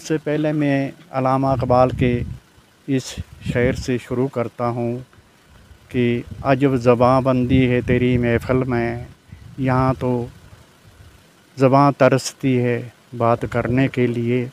सबसे पहले मैं अल्लामा इक़बाल के इस शेर से शुरू करता हूँ कि अजब ज़बां बंदी है तेरी महफ़िल में, यहाँ तो ज़बां तरसती है बात करने के लिए।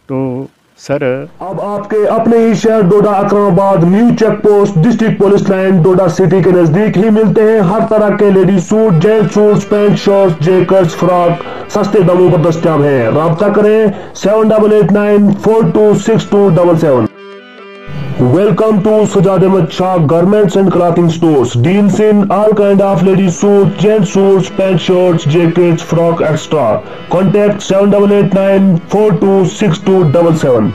तो सर, अब आपके अपने ही शहर Doda Akramabad new check post district police line Doda city के नजदीक ही मिलते हैं हर तरह के ladies suit, gents suit, pant, shirt, jackets, frock सस्ते दामों पर दस्तयाब है। राब्ता करें 7889426277। Welcome to Sajad Ahmed Shah Garments and Clothing Stores. Deals in all kind of ladies suits, gents suits, pant shirts, jackets, frock, etc. Contact 7889426277.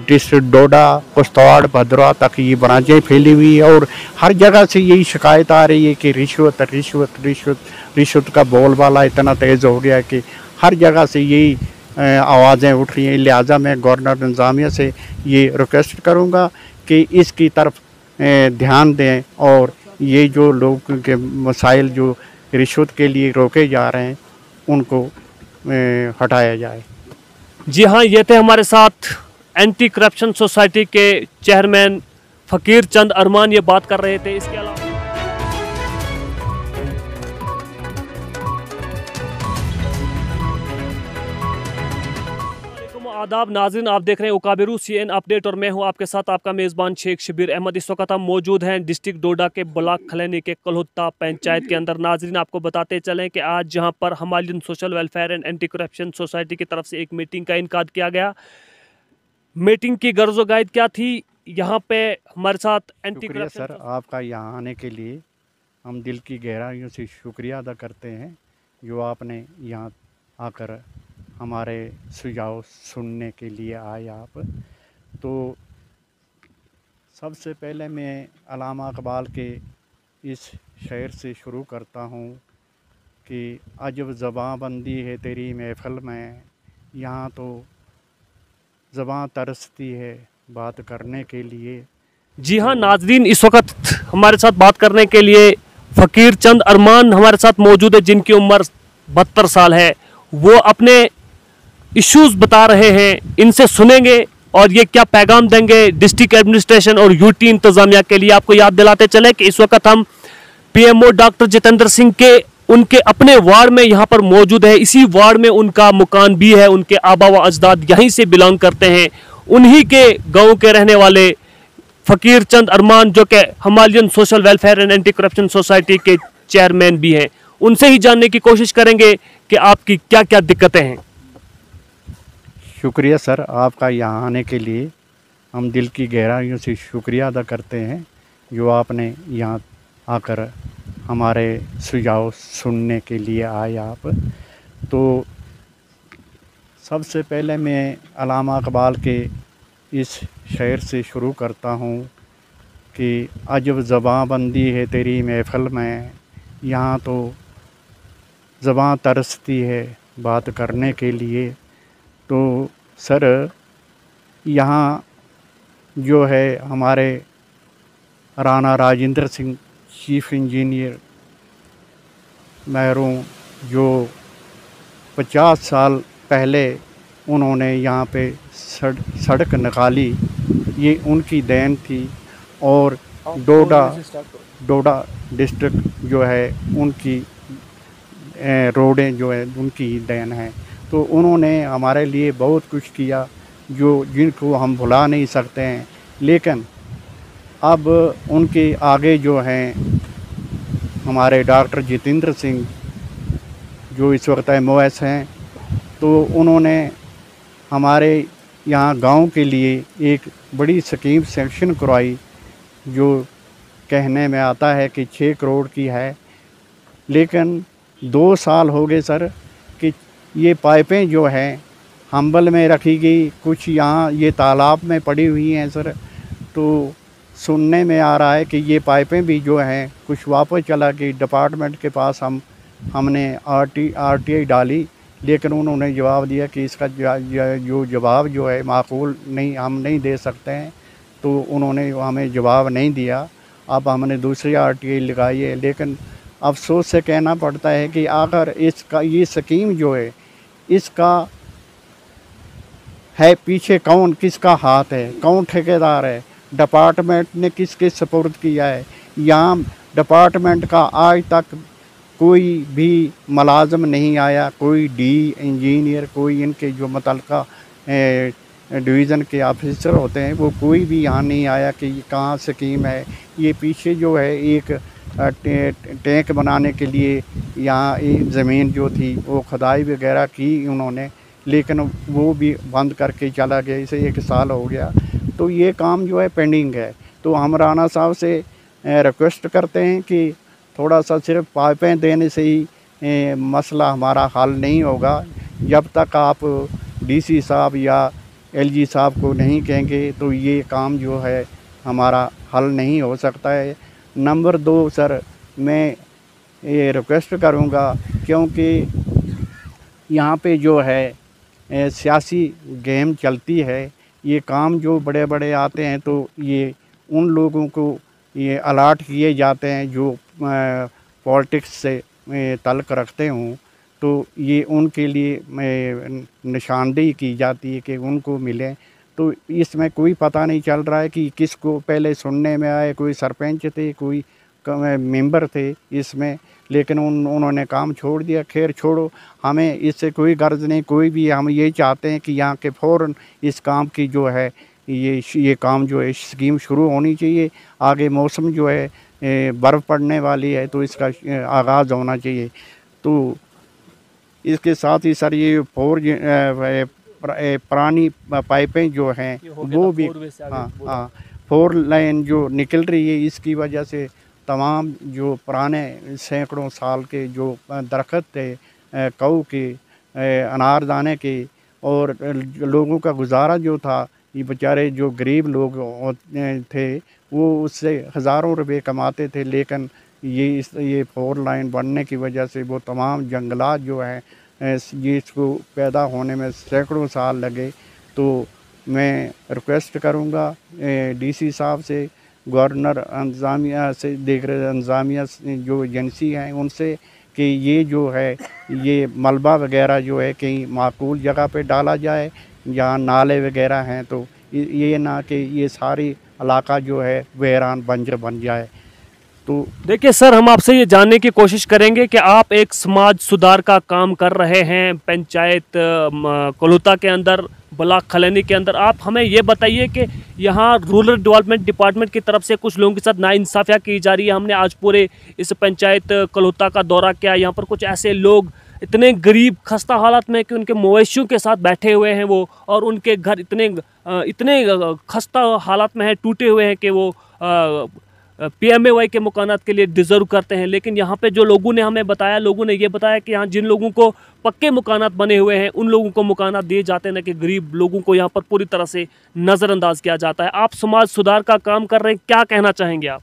District डोडा, कुश्तवाड़, भद्रवा तक ये ब्रांचें फैली हुई है और हर जगह से यही शिकायत आ रही है कि रिश्वत रिश्वत रिश्वत रिश्वत का बोलबाला इतना तेज़ हो गया कि हर जगह से यही आवाज़ें उठ रही हैं। लिहाजा मैं गवर्नर इंतज़ामिया से ये रिक्वेस्ट करूँगा कि इसकी तरफ ध्यान दें और ये जो लोग के मसाइल जो रिश्वत के लिए रोके जा रहे हैं उनको हटाया जाए। जी हाँ, ये थे हमारे साथ एंटी करप्शन सोसाइटी के चेयरमैन फ़कीर चंद अरमान, ये बात कर रहे थे। इसके अलावा आदाब नाज़रीन, आप देख रहे हैं उकाबिरू CN अपडेट और मैं हूं आपके साथ आपका मेज़बान शेख शबीर अहमद। इस वक्त हम मौजूद हैं डिस्ट्रिक्ट डोडा के ब्लॉक खलैनी के कलहुत्ता पंचायत के अंदर। नाज़रीन, आपको बताते चलें कि आज जहां पर Himalayan social welfare and anti corruption society की तरफ से एक मीटिंग का इनकाद किया गया। मीटिंग की गर्ज़ व गायद क्या थी, यहाँ पे हमारे साथ एंटी करप्शन। सर, आपका यहाँ आने के लिए हम दिल की गहराइयों से शुक्रिया अदा करते हैं जो आपने यहाँ आकर हमारे सुझाव सुनने के लिए आए आप। तो सबसे पहले मैं अल्लामा इक़बाल के इस शेर से शुरू करता हूँ कि अजब ज़बां बंदी है तेरी महफ़िल में, यहाँ तो ज़बां तरसती है बात करने के लिए। जी हाँ नाज़रीन, इस वक्त हमारे साथ बात करने के लिए फ़कीर चंद अरमान हमारे साथ मौजूद है, जिनकी उम्र 72 साल है। वो अपने इश्यूज़ बता रहे हैं, इनसे सुनेंगे और ये क्या पैगाम देंगे डिस्ट्रिक्ट एडमिनिस्ट्रेशन और यूटी इंतज़ामिया के लिए। आपको याद दिलाते चले कि इस वक्त हम PMO डॉक्टर जितेंद्र सिंह के उनके अपने वार्ड में यहाँ पर मौजूद है। इसी वार्ड में उनका मकान भी है, उनके आबा व अजदाद यहीं से बिलोंग करते हैं। उन्हीं के गाँव के रहने वाले फ़कीर चंद अरमान, जो कि Himalayan social welfare and anti corruption society के चेयरमैन भी हैं, उनसे ही जानने की कोशिश करेंगे कि आपकी क्या क्या दिक्कतें हैं। शुक्रिया सर, आपका यहाँ आने के लिए हम दिल की गहराइयों से शुक्रिया अदा करते हैं जो आपने यहाँ आकर हमारे सुझाव सुनने के लिए आए आप। तो सबसे पहले मैं अल्लामा इक़बाल के इस शेर से शुरू करता हूँ कि अजब ज़बां बंदी है तेरी महफ़िल में, यहाँ तो ज़बां तरसती है बात करने के लिए। तो सर, यहाँ जो है हमारे राणा राजेंद्र सिंह चीफ़ इंजीनियर महरूम, जो 50 साल पहले उन्होंने यहाँ पे सड़क निकाली, ये उनकी देन थी। और डोडा डिस्ट्रिक्ट जो है उनकी रोडें जो है उनकी देन है। तो उन्होंने हमारे लिए बहुत कुछ किया जिनको हम भुला नहीं सकते हैं। लेकिन अब उनके आगे जो हैं हमारे डॉक्टर जितेंद्र सिंह, जो इस वक्त MOS हैं, तो उन्होंने हमारे यहाँ गांव के लिए एक बड़ी स्कीम सैंक्शन करवाई, जो कहने में आता है कि 6 करोड़ की है। लेकिन 2 साल हो गए सर कि ये पाइपें जो हैं हम्बल में रखी गई, कुछ यहाँ ये तालाब में पड़ी हुई हैं सर। तो सुनने में आ रहा है कि ये पाइपें भी जो हैं कुछ वापस चला गई डिपार्टमेंट के पास। हमने RTI डाली, लेकिन उन्होंने जवाब दिया कि इसका जो जवाब जो है माकूल नहीं, हम नहीं दे सकते हैं। तो उन्होंने हमें जवाब नहीं दिया। अब हमने दूसरी RTI लगाई है, लेकिन अफसोस से कहना पड़ता है कि अगर इसका ये स्कीम जो है इसका है पीछे कौन, किसका हाथ है, कौन ठेकेदार है, डिपार्टमेंट ने किसके सपुर्द किया है। यहाँ डिपार्टमेंट का आज तक कोई भी मुलाजम नहीं आया, कोई इंजीनियर, कोई इनके जो मुतल्लिका डिवीज़न के ऑफिसर होते हैं वो कोई भी यहाँ नहीं आया कि ये कहाँ स्कीम है। ये पीछे जो है एक टैंक बनाने के लिए यहाँ ज़मीन जो थी वो खुदाई वगैरह की उन्होंने, लेकिन वो भी बंद करके चला गया। इसे 1 साल हो गया, तो ये काम जो है पेंडिंग है। तो हम राणा साहब से रिक्वेस्ट करते हैं कि थोड़ा सा सिर्फ पाइपें देने से ही मसला हमारा हल नहीं होगा। जब तक आप डीसी साहब या एलजी साहब को नहीं कहेंगे तो ये काम जो है हमारा हल नहीं हो सकता है। नंबर 2 सर, मैं ये रिक्वेस्ट करूँगा क्योंकि यहाँ पे जो है सियासी गेम चलती है। ये काम जो बड़े बड़े आते हैं तो ये उन लोगों को ये अलाट किए जाते हैं जो पॉलिटिक्स से तल्क़ रखते हों, तो ये उनके लिए निशानदेही की जाती है कि उनको मिले। तो इसमें कोई पता नहीं चल रहा है कि किसको पहले सुनने में आए, कोई सरपंच थे, कोई मेंबर थे इसमें, लेकिन उन्होंने काम छोड़ दिया। खैर छोड़ो, हमें इससे कोई गर्ज नहीं, कोई भी, हम ये चाहते हैं कि यहाँ के फ़ौरन इस काम की जो है ये काम जो है स्कीम शुरू होनी चाहिए। आगे मौसम जो है बर्फ़ पड़ने वाली है तो इसका आगाज़ होना चाहिए। तो इसके साथ ही सर ये पुरानी पाइपें जो हैं वो भी, हाँ 4 लाइन जो निकल रही है, इसकी वजह से तमाम जो पुराने सैकड़ों साल के जो दरख्त थे कऊ के, अनारदाने के, और लोगों का गुजारा जो था, ये बेचारे जो गरीब लोग थे वो उससे हज़ारों रुपए कमाते थे। लेकिन ये 4 लाइन बनने की वजह से वो तमाम जंगलात जो हैं जिसको पैदा होने में सैकड़ों साल लगे। तो मैं रिक्वेस्ट करूँगा डीसी साहब से, गवर्नर इंतज़ामिया से, देख रहे इंतज़ामिया जो एजेंसी हैं उनसे कि ये जो है ये मलबा वगैरह जो है कहीं माकूल जगह पे डाला जाए, जहाँ नाले वगैरह हैं, तो ये ना कि ये सारी इलाका जो है वीरान बंजर बन जाए। तो देखिए सर, हम आपसे ये जानने की कोशिश करेंगे कि आप एक समाज सुधार का काम कर रहे हैं पंचायत कलूता के अंदर, ब्लॉक खलैनी के अंदर। आप हमें ये बताइए कि यहाँ रूरल डेवलपमेंट डिपार्टमेंट की तरफ से कुछ लोगों के साथ नाइंसाफ़ियाँ की जा रही है। हमने आज पूरे इस पंचायत कलूता का दौरा किया। यहाँ पर कुछ ऐसे लोग इतने गरीब खस्ता हालत में कि उनके मवेशियों के साथ बैठे हुए हैं वो, और उनके घर इतने खस्ता हालत में है, टूटे हुए हैं कि वो PMAY के मकानात के लिए डिज़र्व करते हैं। लेकिन यहाँ पे जो लोगों ने हमें बताया, लोगों ने ये बताया कि यहाँ जिन लोगों को पक्के मकानात बने हुए हैं उन लोगों को मकानात दिए जाते हैं, ना कि गरीब लोगों को यहाँ पर पूरी तरह से नज़रअंदाज किया जाता है। आप समाज सुधार का काम कर रहे हैं, क्या कहना चाहेंगे आप?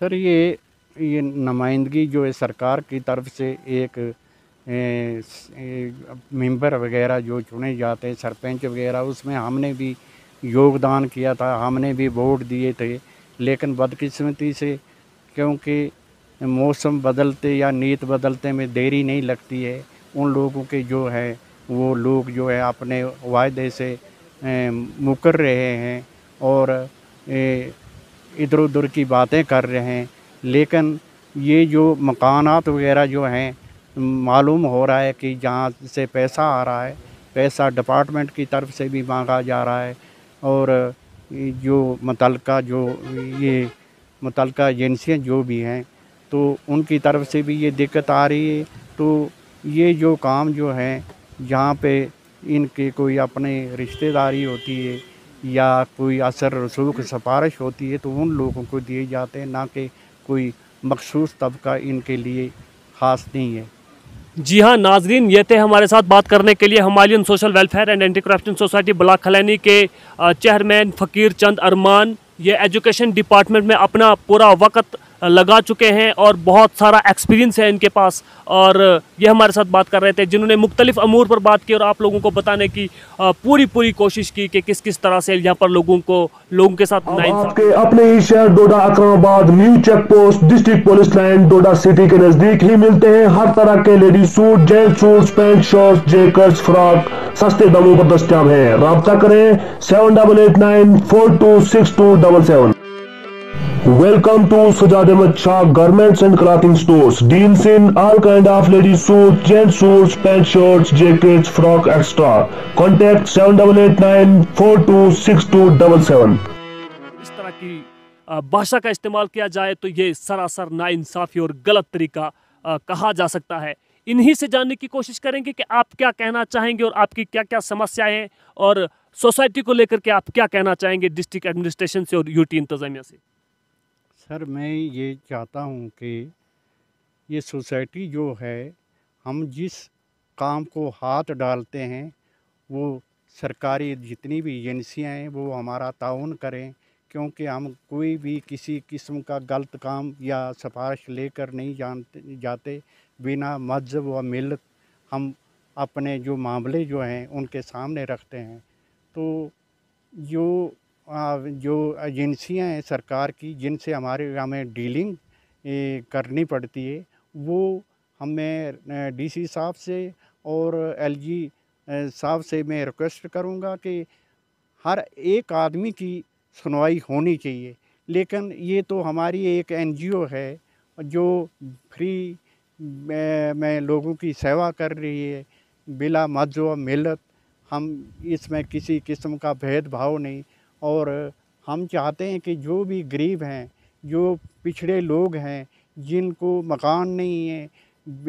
सर ये नुमाइंदगी जो है सरकार की तरफ से एक मेंबर वगैरह जो चुने जाते हैं, सरपंच वगैरह, उसमें हमने भी योगदान किया था, हमने भी वोट दिए थे। लेकिन बदकिस्मती से क्योंकि मौसम बदलते या नीत बदलते में देरी नहीं लगती है, उन लोगों के जो है वो लोग जो है अपने वायदे से मुकर रहे हैं और इधर उधर की बातें कर रहे हैं। लेकिन ये जो मकानात वगैरह जो हैं, मालूम हो रहा है कि जहाँ से पैसा आ रहा है, पैसा डिपार्टमेंट की तरफ से भी मांगा जा रहा है, और जो मुतल्लिका एजेंसियाँ जो भी हैं तो उनकी तरफ से भी ये दिक्कत आ रही है। तो ये जो काम जो है जहाँ पे इनके कोई अपने रिश्तेदारी होती है या कोई असर रसूख सिफारिश होती है तो उन लोगों को दिए जाते हैं, ना कि कोई मखसूस तबका इनके लिए ख़ास नहीं है। जी हाँ नाजरीन, ये थे हमारे साथ बात करने के लिए Himalayan social welfare and anti corruption society block Khalaini के चेयरमैन फ़कीर चंद अरमान। ये एजुकेशन डिपार्टमेंट में अपना पूरा वक्त लगा चुके हैं और बहुत सारा एक्सपीरियंस है इनके पास, और ये हमारे साथ बात कर रहे थे, जिन्होंने मुख्तलिफ अमूर पर बात की और आप लोगों को बताने की पूरी कोशिश की कि किस किस तरह से यहाँ पर लोगों के साथ आपके अपने ही शहर Doda Akramabad new check post district police line Doda city के नजदीक ही मिलते हैं हर तरह के ladies suit, gents suit, pant, shirt, jackets, frock सस्ते दामों पर दस्तयाब है। राब्ता करें 7889426277। Welcome to Sajad Ahmed Shah Garments and Clothing Stores. Deals in all kind of ladies suits, gents suits, pant shirts, jackets, frock, etc. Contact 7889426277. इस तरह की भाषा का इस्तेमाल किया जाए तो ये सरासर नाइंसाफी और गलत तरीका कहा जा सकता है। इन्हीं से जानने की कोशिश करेंगे कि आप क्या कहना चाहेंगे और आपकी क्या क्या समस्याएं हैं, और सोसाइटी को लेकर के आप क्या कहना चाहेंगे डिस्ट्रिक्ट एडमिनिस्ट्रेशन से और यूटी इंतजामिया से। सर मैं ये चाहता हूँ कि ये सोसाइटी जो है, हम जिस काम को हाथ डालते हैं वो सरकारी जितनी भी एजेंसियाँ हैं वो हमारा ताउन करें, क्योंकि हम कोई भी किसी किस्म का गलत काम या सिफारिश लेकर नहीं जाते। बिना मज़हब व मिल्लत हम अपने जो मामले जो हैं उनके सामने रखते हैं। तो जो एजेंसियां हैं सरकार की जिनसे हमें डीलिंग करनी पड़ती है, वो हमें डीसी साहब से और एलजी साहब से मैं रिक्वेस्ट करूंगा कि हर एक आदमी की सुनवाई होनी चाहिए। लेकिन ये तो हमारी एक एनजीओ है जो फ्री में लोगों की सेवा कर रही है बिला मज़हब मिल्लत। हम इसमें किसी किस्म का भेदभाव नहीं, और हम चाहते हैं कि जो भी गरीब हैं, जो पिछड़े लोग हैं, जिनको मकान नहीं है,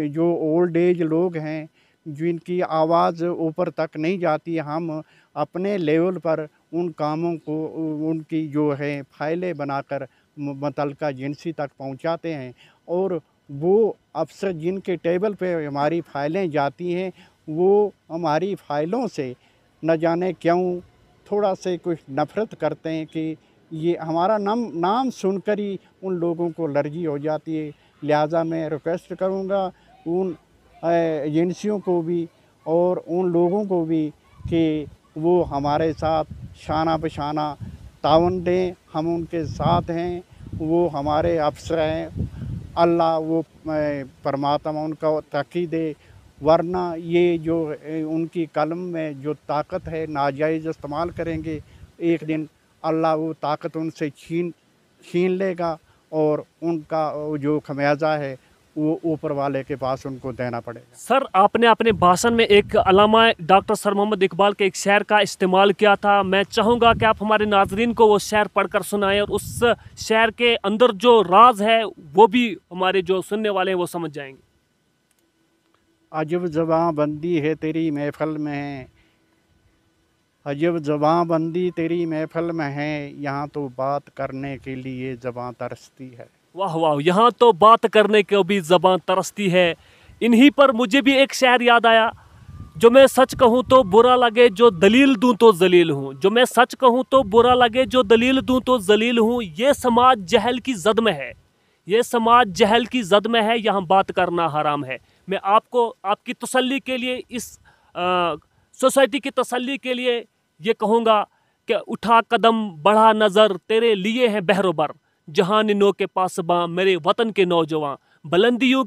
जो ओल्ड एज लोग हैं, जिनकी आवाज़ ऊपर तक नहीं जाती, हम अपने लेवल पर उन कामों को उनकी जो है फाइलें बनाकर मुतल्लिका एजेंसी तक पहुंचाते हैं, और वो अफसर जिनके टेबल पे हमारी फ़ाइलें जाती हैं वो हमारी फ़ाइलों से न जाने क्यों थोड़ा से कुछ नफ़रत करते हैं कि ये हमारा नाम सुनकर ही उन लोगों को एलर्जी हो जाती है। लिहाजा मैं रिक्वेस्ट करूँगा उन एजेंसियों को भी और उन लोगों को भी कि वो हमारे साथ शाना बशाना तावन दें। हम उनके साथ हैं, वो हमारे अफसर हैं, अल्लाह वो परमात्मा उनका तरक्की दे, वरना ये जो उनकी कलम में जो ताकत है नाजायज़ इस्तेमाल करेंगे, एक दिन अल्लाह वो ताकत उनसे छीन लेगा और उनका जो खमियाजा है वो ऊपर वाले के पास उनको देना पड़ेगा। सर, आपने अपने भाषण में एक अल्लामा डॉक्टर सर मोहम्मद इकबाल के एक शेर का इस्तेमाल किया था। मैं चाहूँगा कि आप हमारे नाज़रीन को वो शेर पढ़कर सुनाएं और उस शेर के अंदर जो राज है वो भी हमारे जो सुनने वाले हैं वो समझ जाएंगे। अजब ज़बां बंदी है तेरी महफ़िल में है, अजब ज़बां बंदी तेरी महफ़िल में है, यहाँ तो बात करने के लिए ज़बां तरसती है। वाह वाह, यहाँ तो बात करने को भी ज़बां तरसती है। इन्हीं पर मुझे भी एक शेर याद आया, जो मैं सच कहूँ तो बुरा लगे जो दलील दूँ तो जलील हूँ, जो मैं सच कहूँ तो बुरा लगे जो दलील दूँ तो जलील हूँ। ये समाज जहल की जद में है, ये समाज जहल की जद में है, यहाँ बात करना हराम है। मैं आपको आपकी तसल्ली के लिए, इस सोसाइटी की तसल्ली के लिए ये कहूँगा कि उठा कदम बढ़ा नज़र तेरे लिए है बहरोबर, जहानिनों के पासबां मेरे वतन के नौजवान, बुलंदियों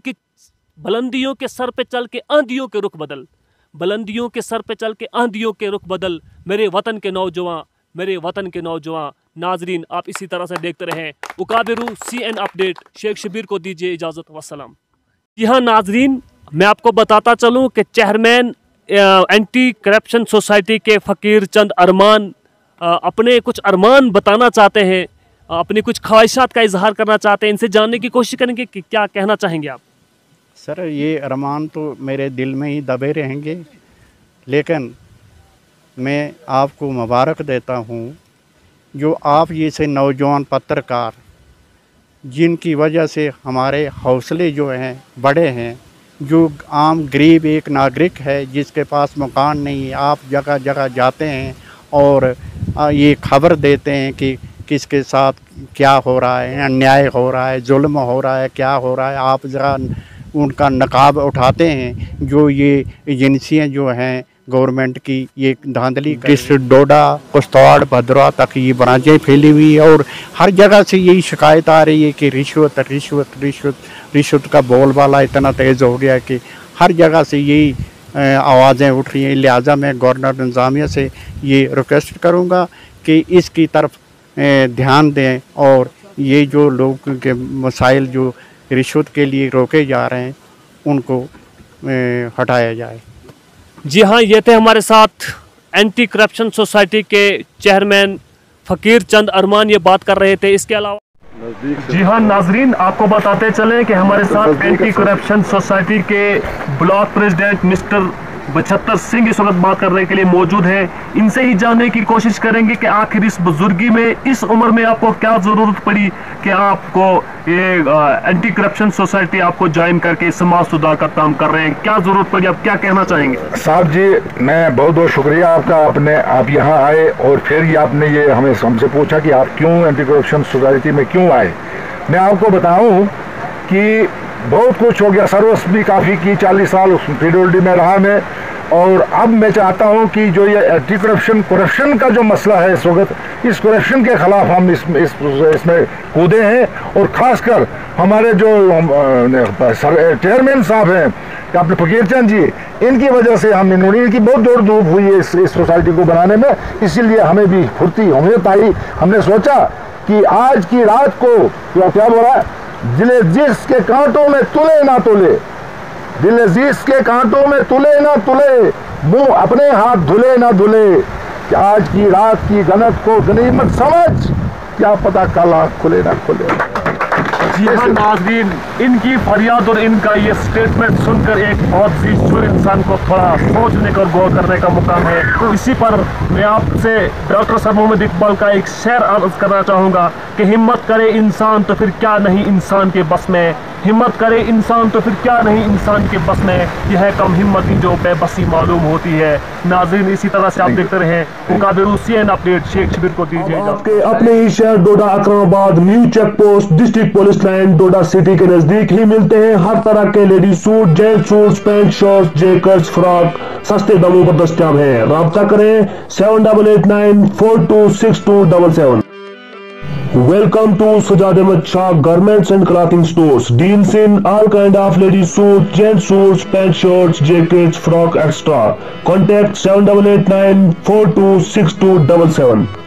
के सर पे चल के आंधियों के रुख बदल, बुलंदियों के सर पे चल के आंधियों के रुख बदल, मेरे वतन के नौजवान, मेरे वतन के नौजवान। नाजरीन, आप इसी तरह से देखते रहें उकाबिरू CN अपडेट। शेख शबीर को दीजिए इजाज़त, वस्सलाम। यहाँ नाजरीन, मैं आपको बताता चलूँ कि चेयरमैन एंटी करप्शन सोसाइटी के फ़कीर चंद अरमान अपने कुछ अरमान बताना चाहते हैं, अपनी कुछ ख्वाहिशात का इजहार करना चाहते हैं। इनसे जानने की कोशिश करेंगे कि क्या कहना चाहेंगे आप। सर, ये अरमान तो मेरे दिल में ही दबे रहेंगे, लेकिन मैं आपको मुबारक देता हूँ जो आप जैसे नौजवान पत्रकार, जिनकी वजह से हमारे हौसले जो हैं बड़े हैं, जो आम गरीब एक नागरिक है जिसके पास मकान नहीं है, आप जगह जगह जाते हैं और ये खबर देते हैं कि किसके साथ क्या हो रहा है, अन्याय हो रहा है, जुल्म हो रहा है, क्या हो रहा है। आप ज़रा उनका नकाब उठाते हैं। जो ये एजेंसियां जो हैं गवर्नमेंट की, ये धांधली किस डोडा कुश्तवाड़ भद्रवा तक ये ब्रांचें फैली हुई है और हर जगह से यही शिकायत आ रही है कि रिश्वत रिश्वत रिश्वत रिश्वत का बोलबाला इतना तेज़ हो गया कि हर जगह से यही आवाज़ें उठ रही हैं। लिहाजा मैं गवर्नर इंतज़ामिया से ये रिक्वेस्ट करूँगा कि इसकी तरफ ध्यान दें और ये जो लोगों के मसाइल जो रिश्वत के लिए रोके जा रहे हैं उनको हटाया जाए। जी हाँ, ये थे हमारे साथ एंटी करप्शन सोसाइटी के चेयरमैन फ़कीर चंद अरमान, ये बात कर रहे थे। इसके अलावा जी हाँ नाजरीन, आपको बताते चलें कि हमारे साथ एंटी करप्शन सोसाइटी के ब्लॉक प्रेसिडेंट मिस्टर बचहत्तर सिंह इस वक्त बात करने के लिए मौजूद है। इनसे ही जानने की कोशिश करेंगे कि आखिर इस बुजुर्गी में, इस उम्र में आपको क्या ज़रूरत पड़ी कि आपको ये एंटी करप्शन सोसाइटी आपको ज्वाइन करके समाज सुधार का काम कर रहे हैं। क्या ज़रूरत पड़ी, आप क्या कहना चाहेंगे? साहब जी, मैं बहुत बहुत शुक्रिया आपका, आप यहाँ आए और फिर ये आपने ये हमसे पूछा कि आप क्यों एंटी करप्शन सोसाइटी में क्यों आए। मैं आपको बताऊँ कि बहुत कुछ हो गया, सर्विस भी काफ़ी की, 40 साल उस पीडब्ल्यूडी में रहा मैं। और अब मैं चाहता हूं कि जो ये एंटी करप्शन का जो मसला है इस वक्त, इस करप्शन के ख़िलाफ़ हम इसमें कूदे हैं। और ख़ासकर हमारे जो चेयरमैन साहब हैं अपने फ़कीर चंद जी, इनकी वजह से इनकी बहुत दौड़ धूप हुई है इस सोसाइटी को बनाने में। इसीलिए हमें भी फुर्ती उम्मीद आई। हमने सोचा कि आज की रात को क्या बोला, दिल जिसके कांटों में तुले ना तुले, दिल अजीज के कांटों में तुले ना तुले, मुंह अपने हाथ धुले ना धुले, कि आज की रात की गलत को गनीमत समझ, क्या पता कल आँख खुले ना खुले। जी हाँ नाज़रीन, इनकी फरियाद और इनका ये स्टेटमेंट सुनकर एक बहुत सी इंसान को थोड़ा सोचने का, गौर करने का मुकाम है। तो इसी पर मैं आपसे डॉक्टर सर मोहम्मद इकबाल का एक शेर अर्ज करना चाहूँगा कि हिम्मत करे इंसान तो फिर क्या नहीं इंसान के बस में, हिम्मत करे इंसान तो फिर क्या नहीं इंसान के बस में, यह कम हिम्मती जो बेबसी मालूम होती है। नाज़रीन, इसी तरह से आप देखते रहें मुकाबिल CNN अपडेट। शेख शबीर को दीजिए आपके अपने ही शहर Doda Akramabad new check post district police line Doda city के नजदीक ही मिलते हैं हर तरह के ladies suit, gents suit, pant shirt, jackets, frock सस्ते दामों पर दस्तयाब है। राब्ता करें 7889 426277। Welcome to Sajad Ahmed Shah Garments and Clothing Stores. Deals in all kind of ladies suits, gents suits, pant shirts, jackets, frock, etc. Contact 7889 426277.